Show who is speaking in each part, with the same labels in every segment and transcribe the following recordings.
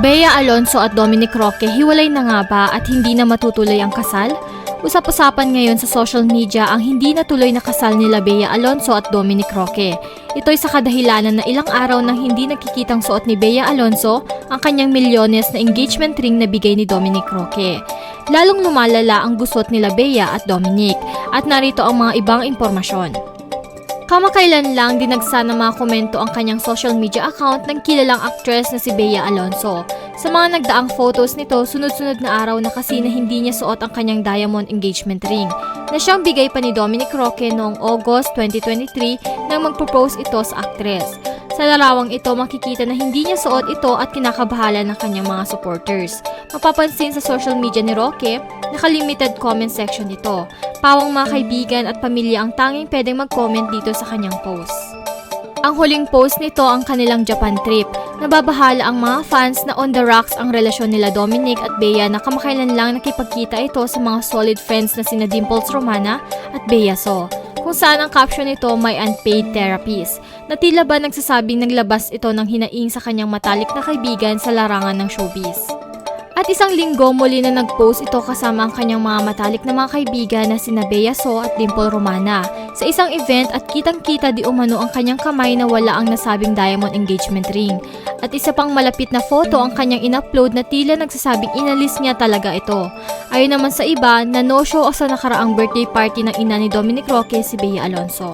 Speaker 1: Bea Alonso at Dominic Roque hiwalay na nga ba at hindi na matutuloy ang kasal? Usap-usapan ngayon sa social media ang hindi natuloy na kasal nila Bea Alonso at Dominic Roque. Ito'y sa kadahilanan na ilang araw nang hindi nakikitang suot ni Bea Alonso ang kanyang milyones na engagement ring na bigay ni Dominic Roque. Lalong lumalala ang gusot nila Bea at Dominic at narito ang mga ibang impormasyon. Kamakailan lang dinagsa ng mga komento ang kanyang social media account ng kilalang actress na si Bea Alonso. Sa mga nagdaang photos nito, sunod-sunod na araw na kasi na hindi niya suot ang kanyang diamond engagement ring na siyang bigay pa ni Dominic Roque noong August 2023 nang magpropose ito sa actress. Sa larawang ito, makikita na hindi niya suot ito at kinakabahala ng kanyang mga supporters. Mapapansin sa social media ni Roque, naka-limited comment section ito. Pawang mga kaibigan at pamilya ang tanging pwedeng mag-comment dito sa kanyang post. Ang huling post nito ang kanilang Japan trip. Nababahala ang mga fans na on the rocks ang relasyon nila Dominic at Bea na kamakailan lang nakipagkita ito sa mga solid friends na sina Dimples Romana at Bea So, kung saan ang caption nito may unpaid therapist, na tila ba nagsasabing naglabas ito ng hinaing sa kanyang matalik na kaibigan sa larangan ng showbiz. At isang linggo muli na nag-post ito kasama ang kanyang mga matalik na mga kaibigan na sina Bea So at Dimple Romana sa isang event at kitang-kita di umano ang kanyang kamay na wala ang nasabing diamond engagement ring. At isa pang malapit na photo ang kanyang in-upload na tila nagsasabing inalis niya talaga ito. Ayon naman sa iba na no-show sa nakaraang birthday party ng ina ni Dominic Roque si Bea Alonso.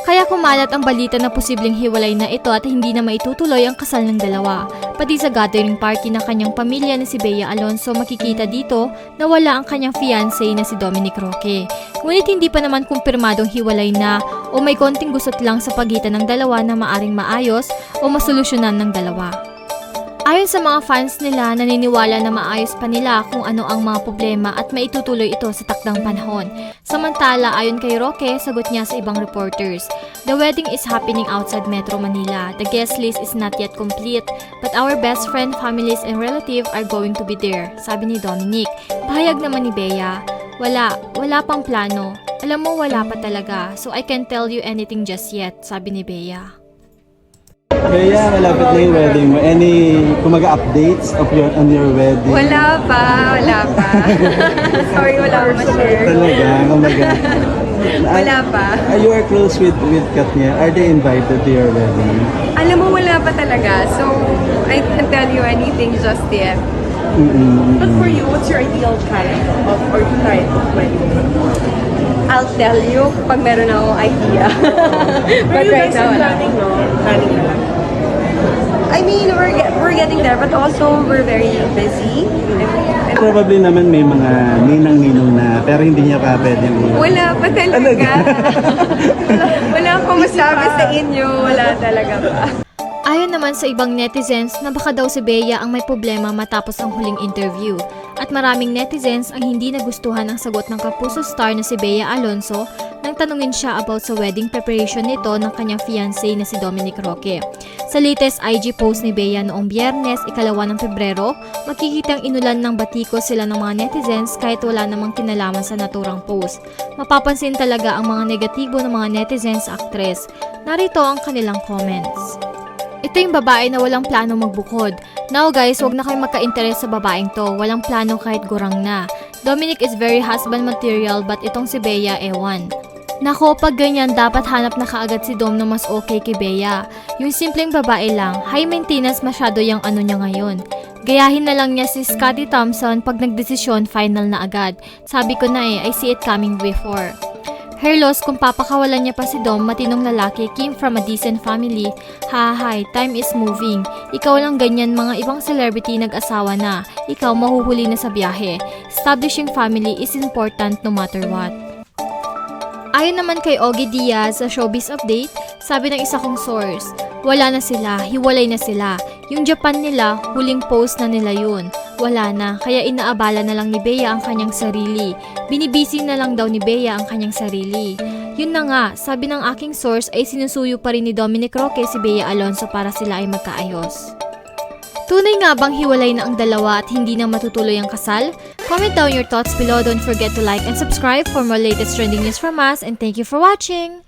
Speaker 1: Kaya kumalat ang balita na posibleng hiwalay na ito at hindi na maitutuloy ang kasal ng dalawa. Pati sa gathering party ng kanyang pamilya na si Bea Alonso, makikita dito na wala ang kanyang fiancé na si Dominic Roque. Ngunit hindi pa naman kumpirmadong hiwalay na o may konting gusot lang sa pagitan ng dalawa na maaring maayos o masolusyonan ng dalawa. Ayon sa mga fans nila, naniniwala na maayos pa nila kung ano ang mga problema at maitutuloy ito sa takdang panahon. Samantala, ayon kay Roque, sagot niya sa ibang reporters, "The wedding is happening outside Metro Manila. The guest list is not yet complete, but our best friend, families, and relatives are going to be there," sabi ni Dominic. Pahayag naman ni Bea, Wala pang plano. Alam mo, wala pa talaga, so I can't tell you anything just yet," sabi ni Bea.
Speaker 2: Bea, malapit na yung wedding mo. Any updates on your wedding?
Speaker 3: Wala pa. Sorry, wala pa ma-share.
Speaker 2: Talaga, kumaga.
Speaker 3: Wala pa.
Speaker 2: You are close with Katnia. Are they invited to your wedding?
Speaker 3: Alam mo, wala pa talaga. So, I can't tell you anything just yet.
Speaker 4: But for you, what's your ideal kind of wedding?
Speaker 3: I'll tell you pag meron akong idea.
Speaker 4: But
Speaker 3: But right now, wala.
Speaker 4: planning, no? Planning na lang.
Speaker 3: I mean, we're getting there, but also we're very busy.
Speaker 2: Probably naman may mga ninang-ninong na, pero hindi niya pa pwedeng.
Speaker 3: Wala pa talaga. Wala akong masabi sa inyo. Wala talaga pa.
Speaker 1: Ayon naman sa ibang netizens na baka daw si Bea ang may problema matapos ang huling interview. At maraming netizens ang hindi nagustuhan ang sagot ng Kapuso star na si Bea Alonso nang tanungin siya about sa wedding preparation nito ng kanyang fiancé na si Dominic Roque. Sa latest IG post ni Bea noong Biyernes, 2 ng Pebrero, makikitang inulan ng batiko sila ng mga netizens kahit wala namang kinalaman sa naturang post. Mapapansin talaga ang mga negatibo ng mga netizens sa actress. Narito ang kanilang comments. Ito yung babae na walang plano magbukod. Now guys, wag na kayong magka-interes sa babaeng to. Walang plano kahit gurang na. Dominic is very husband material but itong si Bea, ewan. Nako, pag ganyan, dapat hanap na kaagad si Dom na mas okay kay Bea. Yung simpleng babae lang, high maintenance masyado yung ano niya ngayon. Gayahin na lang niya si Scottie Thompson pag nagdesisyon, final na agad. Sabi ko na I see it coming before. Herlos, kung papakawalan niya pa si Dom, matinong lalaki, came from a decent family. Hahay, time is moving. Ikaw lang ganyan, mga ibang celebrity nag-asawa na. Ikaw mahuhuli na sa biyahe. Establishing family is important no matter what. Ayon naman kay Ogie Diaz sa Showbiz Update, sabi ng isa kong source, wala na sila, hiwalay na sila. Yung Japan nila, huling post na nila yun. Wala na, kaya inaabala na lang ni Bea ang kanyang sarili. Binibisi na lang daw ni Bea ang kanyang sarili. Yun na nga, sabi ng aking source ay sinusuyo pa rin ni Dominic Roque si Bea Alonso para sila ay magkaayos. Tunay nga bang hiwalay na ang dalawa at hindi na matutuloy ang kasal? Comment down your thoughts below. Don't forget to like and subscribe for more latest trending news from us, and thank you for watching!